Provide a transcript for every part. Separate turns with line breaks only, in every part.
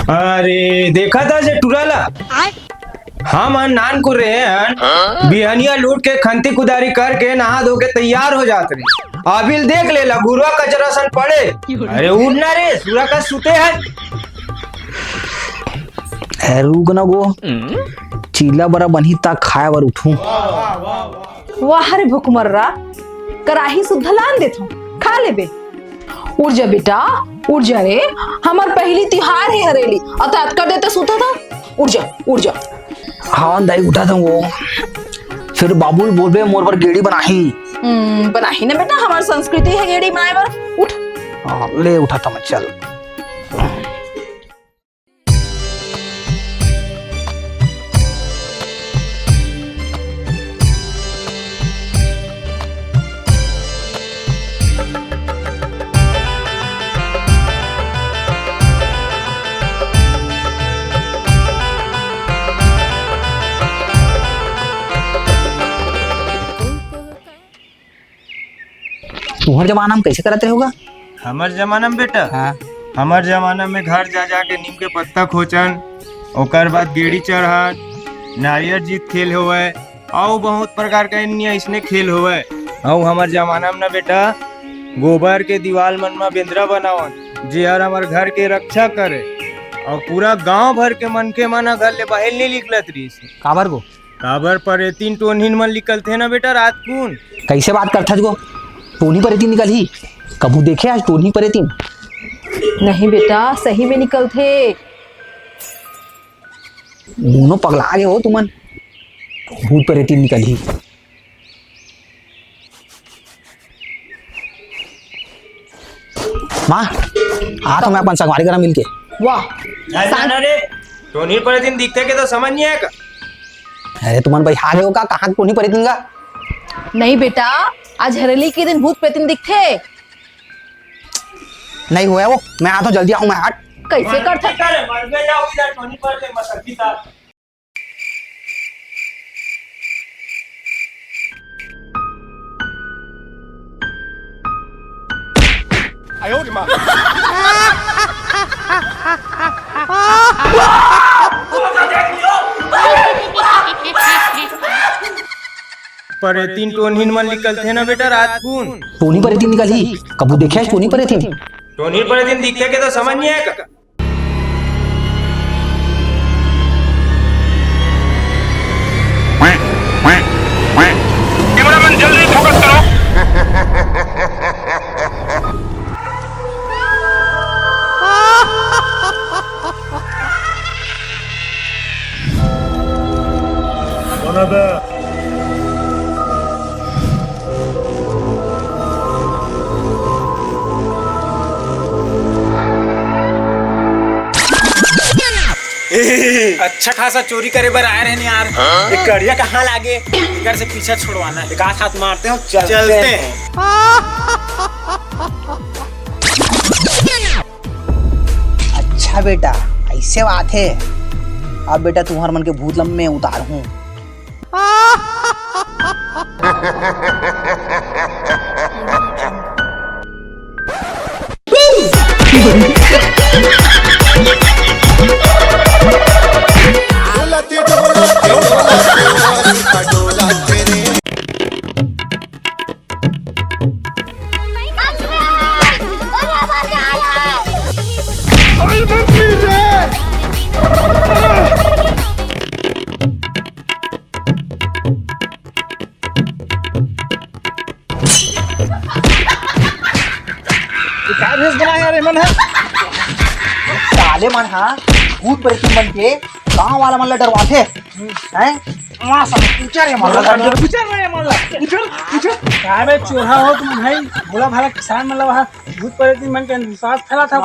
अरे देखा था जे टुराला हम नान को रहे हैं बिहनिया लूट के खंती कुदारी करके नहा धो के तैयार हो जाते रहे। अबिल देख ले गुरुआ कचरा सन पड़े। अरे उड़ना रे सूरा का सुते है
रुक न गो चीला बरा बनी ता खाए बर उठू।
वाह रे भुखमर्रा कराही सुद्धा लान देथो खा ले बे। उड़ जा बेटा उड़ जा रे हमार पहली त्योहार है हरेली अत कर देते सुता था। उड़ जा उड़ जा।
हाँ दाई उठा था वो फिर बाबू बोल मोर पर गेड़ी बनाही।
बनाही ना बेटा हमारी संस्कृति है गेड़ी बनाए बर। उठ
ले उठा था मैं चल। तुम्हारे जमाना में कैसे करते होगा?
हमार जमाना में बेटा
हाँ।
हमार जमाना में घर जा जाके नीम के पत्ता खोचन ओकर बाद गेड़ी चढ़न नारियल जीत खेल होवे और बहुत प्रकार का इसने खेल होवे। और हमार जमाना में ना बेटा गोबर के दीवार मन में बेंद्रा बनावन जे हर हमार घर के रक्षा करे और पूरा गांव भर के मन के मना घर ले बाहर नहीं निकलत रही।
काबर को
काबर पर तीन टोनिन मन निकलते ना बेटा रात कून।
कैसे बात करता गो टोनी पर तीन निकल ही कबू देखे आज टोनी पर तीन?
नहीं बेटा सही में निकल थे।
दोनों पगला गए हो तुमन भूत पर तीन निकल ही। माँ आ तो मैं अपन संगवारी करा मिलके।
वाह
रे टोनी पर दिन दिखते के तो समझ नहीं आएगा।
अरे तुमन भाई हारे हो का कहाँ टोनी पर तीन का?
नहीं बेटा आज हरेली के दिन भूत प्रेत दिखते
नहीं हुआ वो। मैं आता जल्दी आऊँ मैं हट।
कैसे करता
पर तीन टोनी मन निकलते ना बेटा रात कून।
टोनी पर तीन निकल ही कबू देखे आज टोनी पर तीन?
टोनी पर दिन दिखते के तो समझ नहीं आएगा। कैमरामैन जल्दी फोकस करो।
अच्छा खासा चोरी करे बर आए रहे यार। एक कड़िया कहाँ लागे घर से पीछा छुड़वाना है। एक हाथ मारते हो चलते हैं।
अच्छा बेटा ऐसे बात है। अब बेटा तुम्हारे मन के भूत लम्बे उतार हूँ। साले मन हाँ भूत प्रेत मन के गाँव वाला मन ला डरवाथे हैं। वहाँ सब पूछा रे मन
ला चोरा हो तुम भाई भोला भाला किसान मतलब वहाँ भूत प्रेत मन के विश्वास फैला था।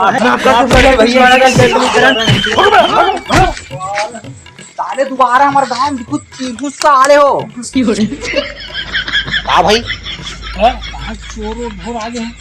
साले दोबारा हमारे गांव में कुछ गुस्सा आले हो हाँ भाई
चोर ढोर आगे हैं